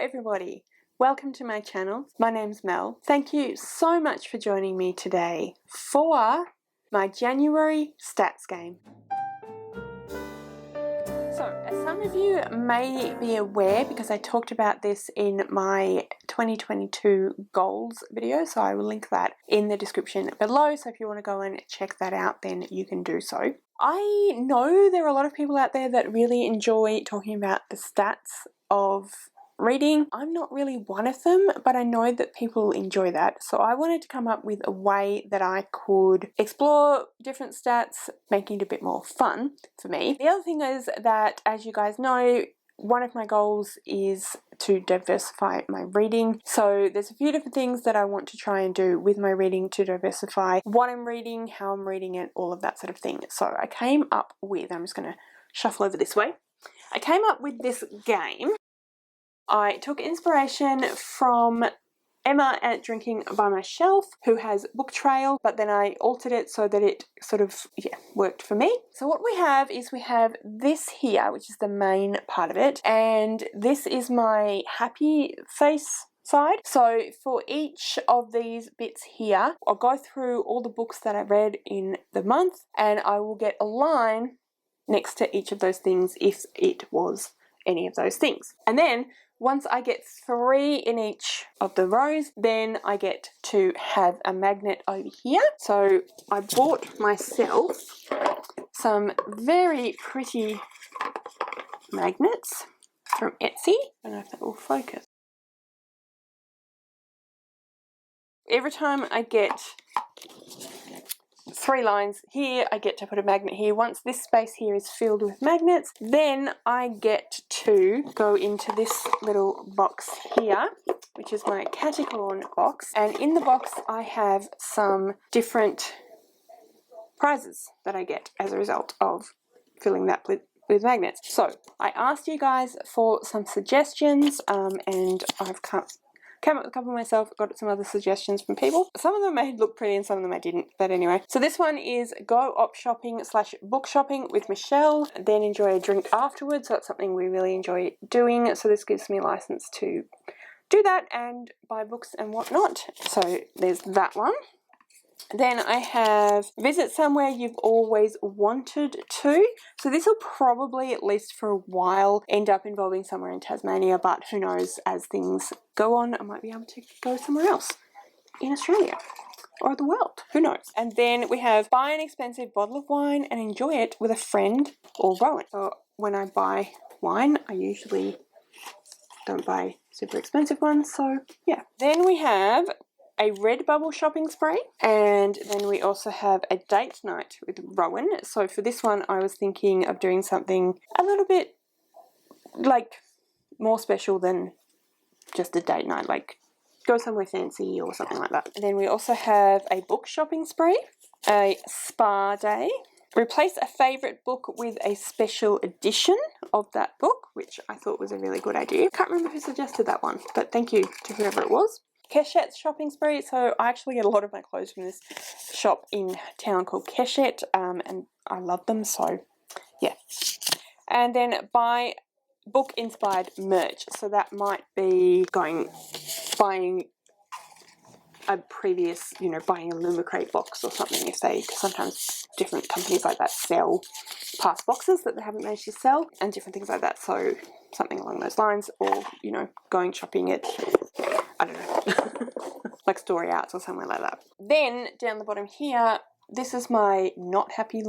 everybody, welcome to my channel. My name's Mel. Thank you so much for joining me today for my January stats game. So, as some of you may be aware, because I talked about this in my 2022 goals video, so I will link that in the description below, so if you want to go and check that out, then you can do so. I know there are a lot of people out there that really enjoy talking about the stats of reading. I'm not really one of them, but I know that people enjoy that. So I wanted to come up with a way that I could explore different stats, making it a bit more fun for me. The other thing is that, as you guys know, one of my goals is to diversify my reading. So there's a few different things that I want to try and do with my reading to diversify what I'm reading, how I'm reading it, all of that sort of thing. So I came up with, I'm just going to shuffle over this way. I came up with this game. I took inspiration from Emma at Drinking by My Shelf, who has Book Trail, but then I altered it so that it sort of, worked for me. So what we have is we have this here, which is the main part of it, and this is my happy face side. So for each of these bits here, I'll go through all the books that I read in the month, and I will get a line next to each of those things if it was any of those things. And then once I get 3 in each of the rows, then I get to have a magnet over here. So I bought myself some very pretty magnets from Etsy. I don't know if that will focus. Every time I get 3 lines here, I get to put a magnet here. Once this space here is filled with magnets, then I get to go into this little box here, which is my Caticorn box, and in the box I have some different prizes that I get as a result of filling that with magnets. So I asked you guys for some suggestions, and I've came up with a couple myself, got some other suggestions from people. Some of them I look pretty and some of them I didn't, but anyway. So this one is go op shopping / book shopping with Michelle, then enjoy a drink afterwards. So that's something we really enjoy doing. So this gives me a license to do that and buy books and whatnot. So there's that one. Then I have visit somewhere you've always wanted to. So this will probably, at least for a while, end up involving somewhere in Tasmania, but who knows, as things go on, I might be able to go somewhere else in Australia or the world, who knows. And then we have buy an expensive bottle of wine and enjoy it with a friend or Rowan. So when I buy wine, I usually don't buy super expensive ones, so yeah. Then we have a Redbubble shopping spree, and then we also have a date night with Rowan. So for this one I was thinking of doing something a little bit like more special than just a date night, like go somewhere fancy or something like that. And then we also have a book shopping spree, a spa day, replace a favourite book with a special edition of that book, which I thought was a really good idea. Can't remember who suggested that one, but thank you to whoever it was. Keshet's shopping spree. So I actually get a lot of my clothes from this shop in town called Keshet, and I love them, so yeah. And then buy book inspired merch. So that might be buying a previous, buying a Lumicrate box or something, if they, because sometimes different companies like that sell past boxes that they haven't managed to sell and different things like that. So something along those lines, or going shopping at, I don't know, like Story Arts or somewhere like that. Then down the bottom here, this is my not happy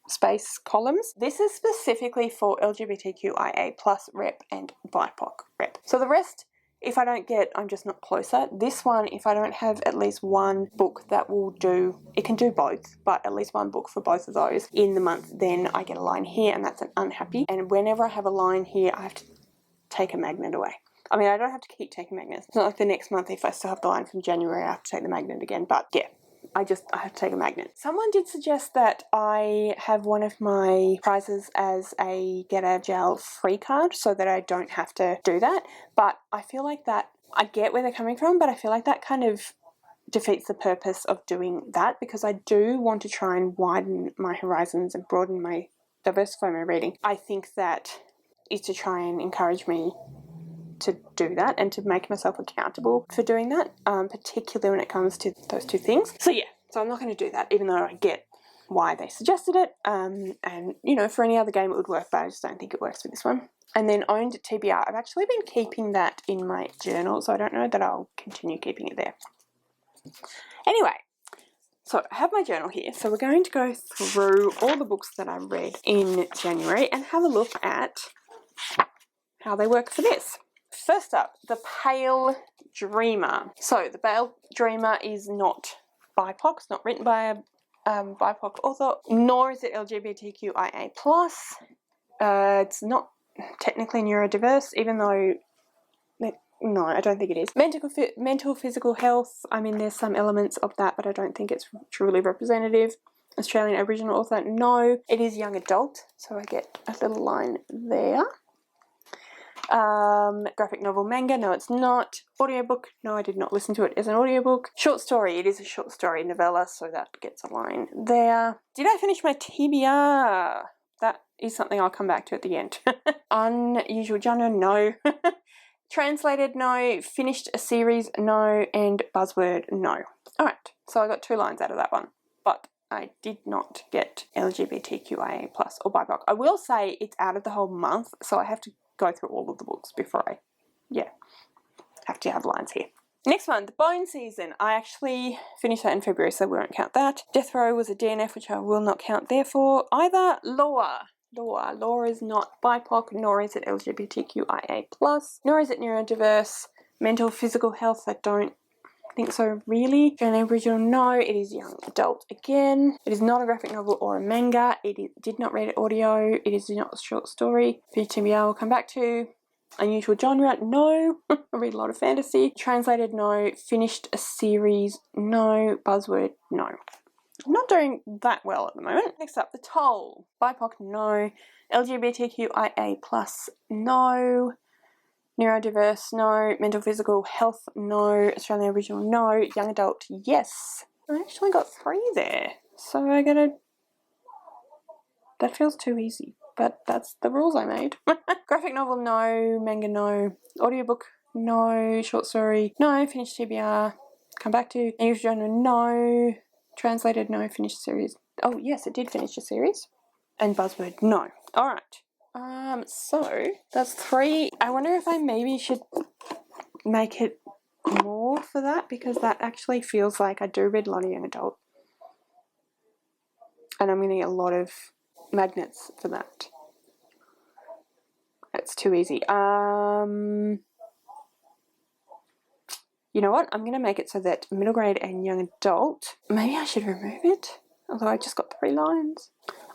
space columns. This is specifically for LGBTQIA+ rep and BIPOC rep. So the rest, if I don't get, I'm just not closer. This one, if I don't have at least one book that will do, it can do both, but at least one book for both of those in the month, then I get a line here, and that's an unhappy. And whenever I have a line here, I have to take a magnet away. I mean, I don't have to keep taking magnets. It's not like the next month, if I still have the line from January, I have to take the magnet again, but yeah. I have to take a magnet. Someone did suggest that I have one of my prizes as a get a gel free card so that I don't have to do that. But I feel like that, I get where they're coming from, but I feel like that kind of defeats the purpose of doing that, because I do want to try and widen my horizons and diversify my reading. I think that is to try and encourage me to do that and to make myself accountable for doing that, particularly when it comes to those two things. So yeah, so I'm not going to do that, even though I get why they suggested it. And, you know, for any other game it would work, but I just don't think it works for this one. And then owned TBR. I've actually been keeping that in my journal, so I don't know that I'll continue keeping it there. Anyway, so I have my journal here. So we're going to go through all the books that I read in January and have a look at how they work for this. First up, The Pale Dreamer. So The Pale Dreamer is not BIPOC. It's not written by a BIPOC author, nor is it LGBTQIA+. It's not technically neurodiverse, even though, no, I don't think it is. Mental physical health, I mean, there's some elements of that, but I don't think it's truly representative. Australian Aboriginal author, no. It is young adult, so I get a little line there. Graphic novel, manga, no it's not. Audiobook, no, I did not listen to it as an audiobook. Short story, it is a short story novella, so that gets a line there. Did I finish my TBR? That is something I'll come back to at the end. Unusual genre, no. Translated, no. Finished a series, no. And buzzword, no. Alright, so I got 2 lines out of that one. But I did not get LGBTQIA+ or BIPOC. I will say it's out of the whole month, so I have to go through all of the books before I, have to have lines here. Next one, The Bone Season. I actually finished that in February, so we won't count that. Death Row was a DNF, which I will not count therefore either. Law is not BIPOC, nor is it LGBTQIA+, nor is it neurodiverse. Mental physical health, I don't think so really. Australian Aboriginal, no. It is young adult again. It is not a graphic novel or a manga. Did not read it audio. It is not a short story. TBR we'll come back to. Unusual genre, no. I read a lot of fantasy. Translated, no. Finished a series, no. Buzzword, no. I'm not doing that well at the moment. Next up, The Toll. BIPOC, no. LGBTQIA+, no. Neurodiverse, no. Mental physical health, no. Australian Aboriginal, no. Young adult, yes. I actually got 3 there. So I gotta... That feels too easy, but that's the rules I made. Graphic novel, no. Manga, no. Audiobook, no. Short story, no. Finished TBR. Come back to. Unusual genre, no. Translated, no. Finished series. Oh, yes, it did finish a series. And buzzword, no. Alright. So that's 3. I wonder if I maybe should make it more for that, because that actually feels like I do read a lot of young adult. And I'm going to get a lot of magnets for that. That's too easy. You know what? I'm going to make it so that middle grade and young adult, maybe I should remove it, although I just got 3 lines.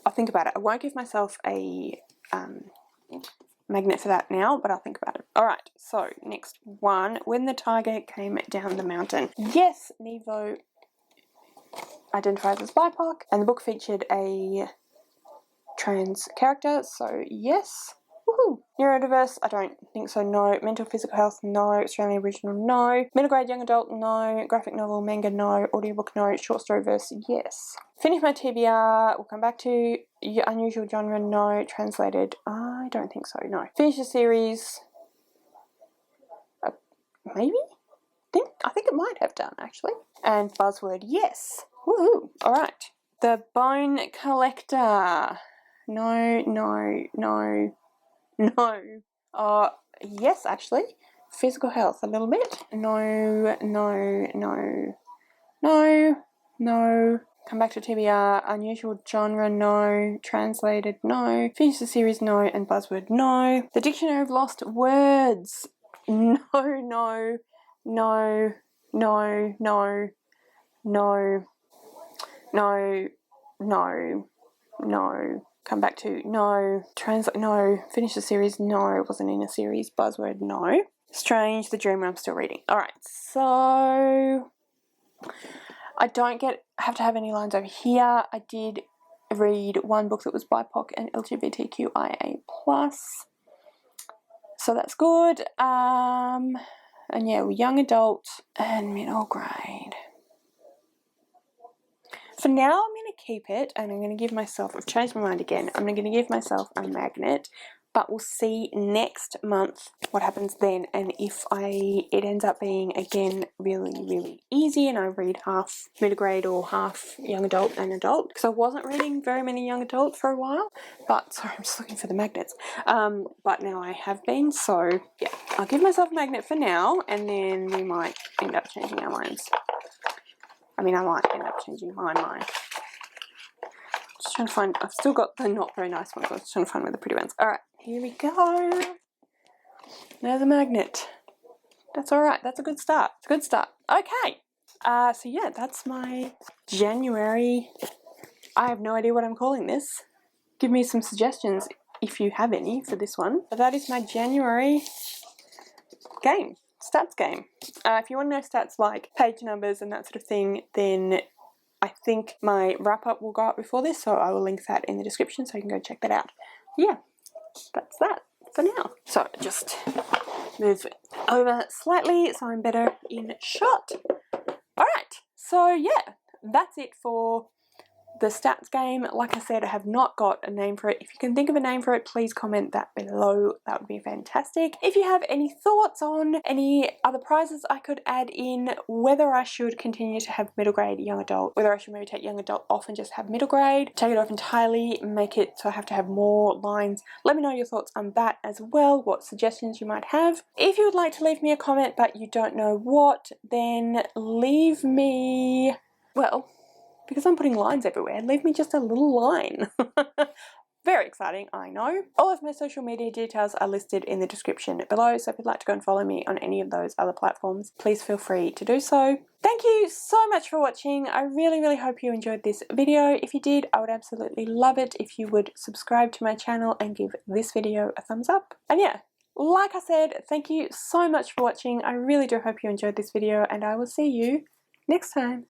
I'll think about it. I won't give myself a magnet for that now, but I'll think about it. Alright, so next one. When the Tiger Came Down the Mountain. Yes, Nevo identifies as BIPOC, and the book featured a trans character, so yes. Woohoo! Neurodiverse, I don't think so, no. Mental physical health, no. Australian Aboriginal, no. Middle grade young adult, no. Graphic novel, manga, no. Audiobook, no. Short story verse, yes. Finish my TBR, we'll come back to. Unusual genre, no. Translated, I don't think so, no. Finish the series, maybe? I think it might have done, actually. And buzzword, yes. Woohoo! Alright. The Bone Collector. No. Yes, actually. Physical health, a little bit. No. Come back to TBR. Unusual genre, no. Translated, no. Finish the series, no. And buzzword, no. The Dictionary of Lost Words. No. Come back to, no. Translate, no. Finish the series, no. It wasn't in a series. Buzzword, no. Strange, The Dreamer, I'm still reading. Alright, so I don't have to have any lines over here. I did read one book that was BIPOC and LGBTQIA+. So that's good. And yeah, young adult and middle grade. For now, I'm going to keep it, and I'm going to give myself, I've changed my mind again, I'm going to give myself a magnet but we'll see next month what happens then, and if it ends up being again really easy and I read half middle grade or half young adult and adult, because I wasn't reading very many young adult for a while, but sorry, I'm just looking for the magnets, but now I have been, so yeah, I'll give myself a magnet for now, and then we might end up changing our minds. I mean, I might end up changing my mind. Just trying to find, I've still got the not very nice ones, I was trying to find where the pretty ones. Alright, here we go. There's a magnet. That's alright, that's a good start. It's a good start. Okay, so yeah, that's my January. I have no idea what I'm calling this. Give me some suggestions if you have any for this one. But that is my January game, stats game. If you want to know stats like page numbers and that sort of thing, then I think my wrap up will go up before this, so I will link that in the description so you can go check that out. Yeah, that's that for now. So just move over slightly so I'm better in shot. Alright, so yeah, that's it for the stats game. Like I said, I have not got a name for it. If you can think of a name for it, please comment that below. That would be fantastic. If you have any thoughts on any other prizes I could add in, whether I should continue to have middle grade, young adult, whether I should maybe take young adult off and just have middle grade, take it off entirely, make it so I have to have more lines, let me know your thoughts on that as well, what suggestions you might have. If you would like to leave me a comment but you don't know what, then leave me, well, because I'm putting lines everywhere, leave me just a little line. Very exciting, I know. All of my social media details are listed in the description below, so if you'd like to go and follow me on any of those other platforms, please feel free to do so. Thank you so much for watching. I really hope you enjoyed this video. If you did, I would absolutely love it if you would subscribe to my channel and give this video a thumbs up. And yeah, like I said, thank you so much for watching. I really do hope you enjoyed this video, and I will see you next time.